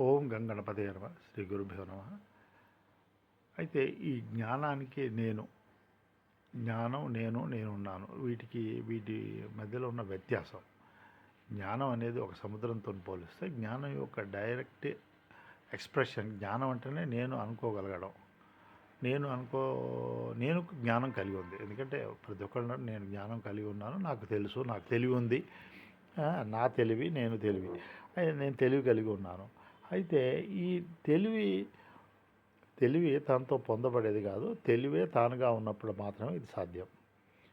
ఓం గంగణపతయ నమ శ్రీ గురుభ్యో నమ. అయితే ఈ జ్ఞానానికి జ్ఞానం నేనున్నాను వీటి మధ్యలో ఉన్న వ్యత్యాసం. జ్ఞానం అనేది ఒక సముద్రంతో పోలిస్తే జ్ఞానం యొక్క డైరెక్ట్ ఎక్స్ప్రెషన్. జ్ఞానం అంటేనే నేను అనుకోగలగడం. నేను జ్ఞానం కలిగి ఉంది. ఎందుకంటే ప్రతి ఒక్కళ్ళు నేను జ్ఞానం కలిగి ఉన్నాను, నాకు తెలుసు, నాకు తెలివి ఉంది, నా తెలివి నేను తెలివి కలిగి ఉన్నాను. అయితే ఈ తెలివి తనతో పొందబడేది కాదు. తెలివే తానుగా ఉన్నప్పుడు మాత్రమే ఇది సాధ్యం.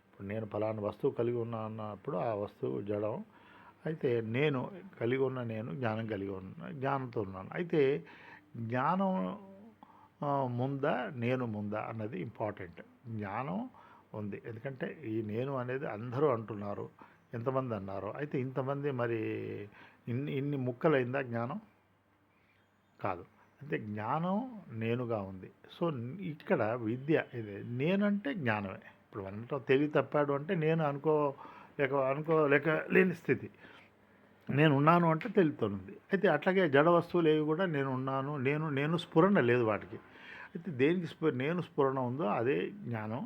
ఇప్పుడు నేను ఫలానా వస్తువు కలిగి ఉన్నా అన్నప్పుడు ఆ వస్తువు జడం. అయితే నేను కలిగి ఉన్న జ్ఞానం కలిగి జ్ఞానంతో ఉన్నాను. అయితే జ్ఞానం ముందా అన్నది ఇంపార్టెంట్. జ్ఞానం ఉంది, ఎందుకంటే ఈ నేను అనేది అందరూ అంటున్నారు. ఎంతమంది అన్నారు? అయితే ఇంతమంది మరి ఇన్ని ముక్కలైందా జ్ఞానం? కాదు. అంటే జ్ఞానం నేనుగా ఉంది. సో ఇక్కడ విద్య ఇది. నేనంటే జ్ఞానమే. ఇప్పుడు మనతో తెలివి తప్పాడు అంటే నేను అనుకోలేక లేని స్థితి. నేనున్నాను అంటే తెలివితోనుంది. అయితే అట్లాగే జడ వస్తువులు ఏవి కూడా నేను స్ఫురణ లేదు వాటికి. అయితే దేనికి నేను స్ఫురణ ఉందో అదే జ్ఞానం.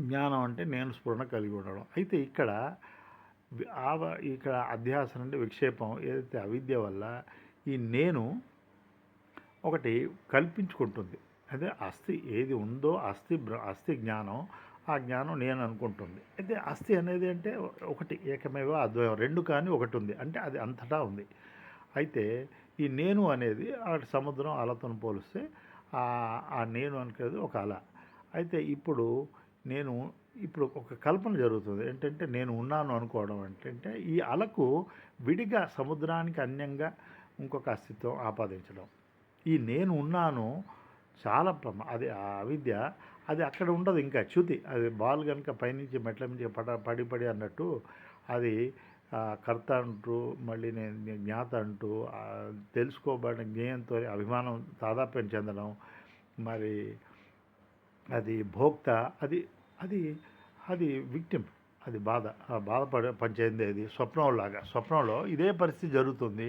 జ్ఞానం అంటే నేను స్ఫురణ కలిగి ఉండడం. అయితే ఇక్కడ అధ్యాస అంటే విక్షేపం ఏదైతే అవిద్య వల్ల ఈ నేను ఒకటి కల్పించుకుంటుంది. అదే అస్థి ఏది ఉందో అస్థి జ్ఞానం, ఆ జ్ఞానం నేను అనుకుంటుంది. అయితే అస్థి అనేది అంటే ఒకటి, ఏకమేవ అద్వయం, రెండు కానీ ఒకటి ఉంది అంటే అది అంతటా ఉంది. అయితే ఈ నేను అనేది ఆ సముద్రం అలతో పోలిస్తే ఆ నేను అనుకునేది ఒక అల. అయితే ఇప్పుడు ఒక కల్పన జరుగుతుంది. ఏంటంటే నేను ఉన్నాను అనుకోవడం ఏంటంటే ఈ అలకు విడిగా సముద్రానికి అన్యంగా ఇంకొక అస్తిత్వం ఆపాదించడం. ఈ నేను ఉన్నాను చాలా అది ఆ అవిద్య, అది అక్కడ ఉండదు. ఇంకా చ్యుతి, అది బాల్ కనుక పైనుంచి మెట్ల నుంచి పడి అన్నట్టు అది కర్త అంటూ మళ్ళీ నేను జ్ఞాత అంటూ తెలుసుకోబడిన జ్ఞేయంతో అభిమానం తాదాప్యం చెందడం, మరి అది భోక్త, అది అది అది విక్టిమ్, అది బాధపడే పనిచేందేది స్వప్నంలో ఇదే పరిస్థితి జరుగుతుంది.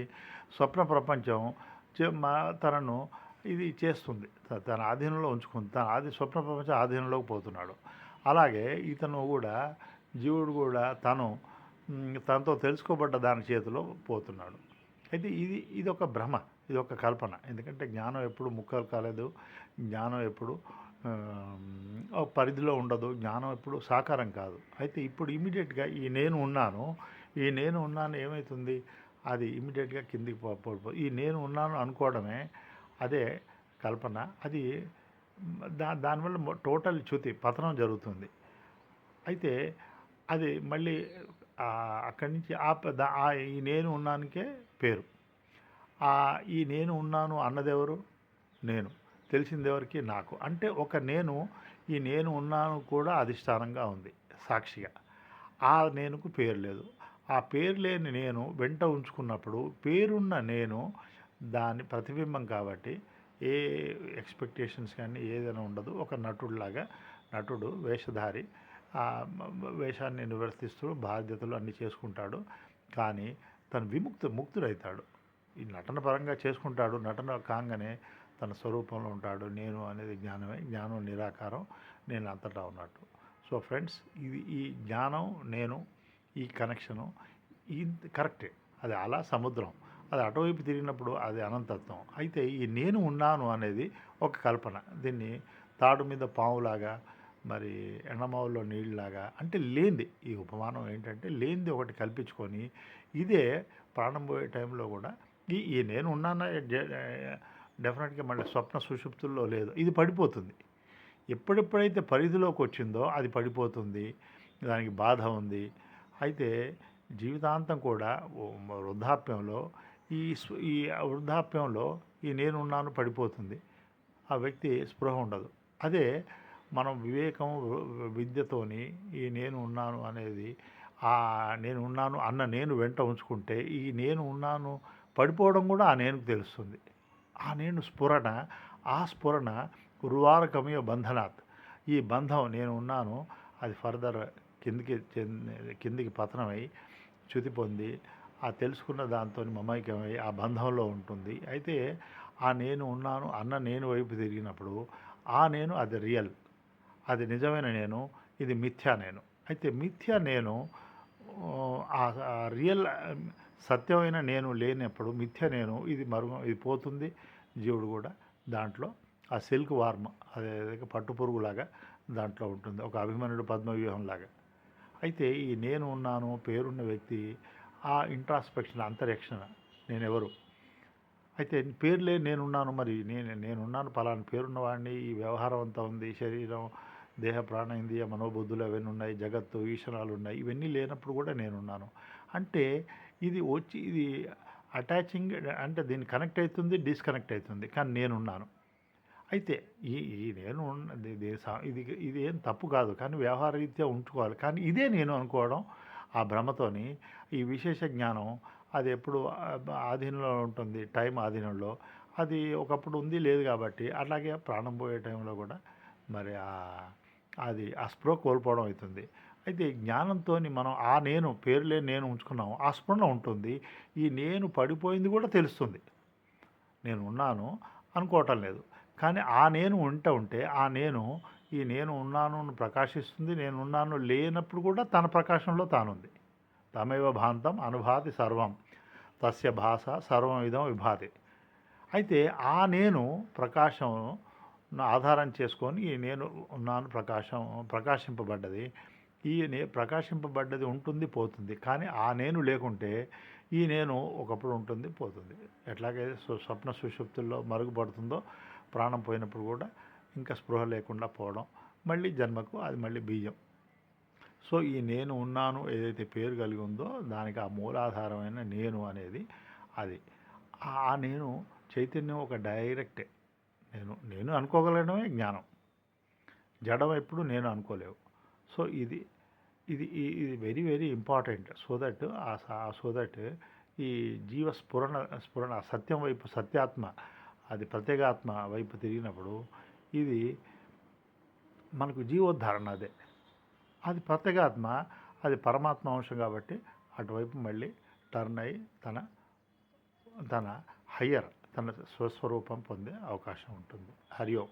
స్వప్న ప్రపంచం తనను ఇది చేస్తుంది, తన ఆధీనంలో ఉంచుకుంది. స్వప్న ప్రపంచం ఆధీనంలోకి పోతున్నాడు. అలాగే జీవుడు కూడా తనతో తెలుసుకోబడ్డ దాని చేతిలో పోతున్నాడు. అయితే ఇది ఒక భ్రమ, ఇది ఒక కల్పన. ఎందుకంటే జ్ఞానం ఎప్పుడు ముక్కలు కాలేదు, జ్ఞానం ఎప్పుడు పరిధిలో ఉండదు, జ్ఞానం ఎప్పుడు సాకారం కాదు. అయితే ఇప్పుడు ఇమీడియట్గా ఈ నేను ఉన్నాను ఏమవుతుంది? అది ఇమీడియట్గా కిందికి పడిపోతుంది. ఈ నేను ఉన్నాను అనుకోవడమే అదే కల్పన. అది దానివల్ల టోటల్ చ్యుతి, పతనం జరుగుతుంది. అయితే అది మళ్ళీ అక్కడి నుంచి ఈ నేను ఉన్నానికే పేరు. ఈ నేను ఉన్నాను అన్నదెవరు? నేను. తెలిసిందెవరికి? నాకు. అంటే ఒక ఈ నేను ఉన్నాను కూడా అధిష్టానంగా ఉంది, సాక్షిగా. ఆ నేనుకు పేరు లేదు. ఆ పేరు లేని నేను వెంట ఉంచుకున్నప్పుడు పేరున్న నేను దాని ప్రతిబింబం కాబట్టి ఏ ఎక్స్పెక్టేషన్స్ కానీ ఏదైనా ఉండదు. ఒక నటుడు వేషధారి వేషాన్ని నివర్తిస్తూ బాధ్యతలు అన్నీ చేసుకుంటాడు. కానీ తను ముక్తుడవుతాడు. ఈ నటన పరంగా చేసుకుంటాడు. నటన కాగానే తన స్వరూపంలో ఉంటాడు. నేను అనేది జ్ఞానమే. జ్ఞానం నిరాకారం, నేను అంతటా ఉన్నట్టు. సో ఫ్రెండ్స్, ఈ జ్ఞానం ఈ కనెక్షను కరెక్టే. అది అలా సముద్రం, అది అటువైపు తిరిగినప్పుడు అది అనంతత్వం. అయితే ఈ నేను ఉన్నాను అనేది ఒక కల్పన. దీన్ని తాడు మీద పావులాగా, మరి ఎండమావుల్లో నీళ్ళలాగా, అంటే లేనిది. ఈ ఉపమానం ఏంటంటే లేనిది ఒకటి కల్పించుకొని ఇదే ప్రాణం పోయే టైంలో కూడా ఈ నేను ఉన్నాను డెఫినెట్గా మళ్ళీ స్వప్న సుషుప్తుల్లో లేదు, ఇది పడిపోతుంది. ఎప్పుడెప్పుడైతే పరిధిలోకి వచ్చిందో అది పడిపోతుంది, దానికి బాధ ఉంది. అయితే జీవితాంతం కూడా వృద్ధాప్యంలో ఈ నేనున్నాను పడిపోతుంది. ఆ వ్యక్తి స్పృహ ఉండదు. అదే మనం వివేకం విద్యతోని ఈ నేను ఉన్నాను అనేది నేను ఉన్నాను అన్న నేను వెంట ఉంచుకుంటే ఈ నేను ఉన్నాను పడిపోవడం కూడా ఆ నేనుకు తెలుస్తుంది. ఆ నేను స్ఫురణ ఉర్వారకమీయ బంధనాత్. ఈ బంధం నేను ఉన్నాను అది ఫర్దర్ కిందికి పతనమై చ్యుతి పొంది ఆ తెలుసుకున్న దాంతో మమైక్యమై ఆ బంధంలో ఉంటుంది. అయితే ఆ నేను ఉన్నాను అన్న నేను వైపు తిరిగినప్పుడు ఆ నేను అది రియల్, అది నిజమైన నేను, ఇది మిథ్యా నేను. అయితే మిథ్యా నేను ఆ రియల్ సత్యమైన నేను లేనప్పుడు మిథ్య నేను ఇది పోతుంది. జీవుడు కూడా దాంట్లో ఆ సిల్క్ వార్మ్ అదే పట్టుపురుగులాగా దాంట్లో ఉంటుంది, ఒక అభిమన్యుడు పద్మవ్యూహంలాగా. అయితే ఈ నేను ఉన్నాను పేరున్న వ్యక్తి ఆ ఇంట్రాస్పెక్షన్ అంతరీక్షణ నేనెవరు. అయితే పేర్లే నేనున్నాను, మరి నేనున్నాను పలానా పేరున్నవాడిని, ఈ వ్యవహారం అంతా ఉంది, శరీరం దేహ ప్రాణ ఇంద్రియ మనోబుద్ధులు అవన్నీ ఉన్నాయి, జగత్తు ఈశ్వరాలు ఉన్నాయి, ఇవన్నీ లేనప్పుడు కూడా నేనున్నాను అంటే ఇది అటాచింగ్ అంటే దీన్ని కనెక్ట్ అవుతుంది, డిస్కనెక్ట్ అవుతుంది, కానీ నేనున్నాను. అయితే ఈ ఈ నేను ఇది ఏం తప్పు కాదు, కానీ వ్యవహారరీత్యా ఉంచుకోవాలి. కానీ ఇదే నేను అనుకోవడం ఆ భ్రమతోని ఈ విశేష జ్ఞానం అది ఎప్పుడు ఆధీనంలో ఉంటుంది, టైం ఆధీనంలో. అది ఒకప్పుడు ఉంది లేదు కాబట్టి అట్లాగే ప్రాణం పోయే టైంలో కూడా మరి అది ఆ స్పృహ కోల్పోవడం అవుతుంది. అయితే జ్ఞానంతో మనం ఆ నేను పేరులేని నేను ఉంచుకున్నాము, ఆ స్పృహ ఉంటుంది. ఈ నేను పడిపోయింది కూడా తెలుస్తుంది, నేను ఉన్నాను అనుకోవటం లేదు. కానీ ఆ నేను ఉంటే ఆ నేను ఈ నేను ఉన్నాను ప్రకాశిస్తుంది, నేనున్నాను లేనప్పుడు కూడా తన ప్రకాశంలో తానుంది. తమేవ భాంతం అనుభాతి సర్వం తస్య భాష సర్వం ఇదం విభాతి. అయితే ఆ నేను ప్రకాశం ఆధారం చేసుకొని ఈ నేను ఉన్నాను ప్రకాశింపబడ్డది. ప్రకాశింపబడ్డది ఉంటుంది పోతుంది, కానీ ఆ నేను లేకుంటే ఈ నేను ఒకప్పుడు ఉంటుంది పోతుంది. ఎట్లాగైతే స్వప్న సుషుప్తుల్లో మరుగుపడుతుందో ప్రాణం పోయినప్పుడు కూడా ఇంకా స్పృహ లేకుండా పోవడం, మళ్ళీ జన్మకు అది మళ్ళీ బీజం. సో ఈ నేను ఉన్నాను ఏదైతే పేరు కలిగి ఉందో దానికి ఆ మూలాధారమైన నేను అనేది అది. ఆ నేను చైతన్యం ఒక డైరెక్టే. నేను అనుకోగలగడమే జ్ఞానం. జడం ఎప్పుడు నేను అనుకోలేవు. సో ఇది ఇది ఇది very very important. So that ఈ జీవ స్ఫురణ సత్యం వైపు, సత్యాత్మ అది ప్రత్యేగాత్మ వైపు తిరిగినప్పుడు ఇది మనకు జీవోద్ధారణ. అది ప్రత్యేగాత్మ, అది పరమాత్మ అంశం కాబట్టి అటువైపు మళ్ళీ టర్న్ అయ్యి తన హయ్యర్ తన స్వస్వరూపం పొందే అవకాశం ఉంటుంది. హరి ఓం.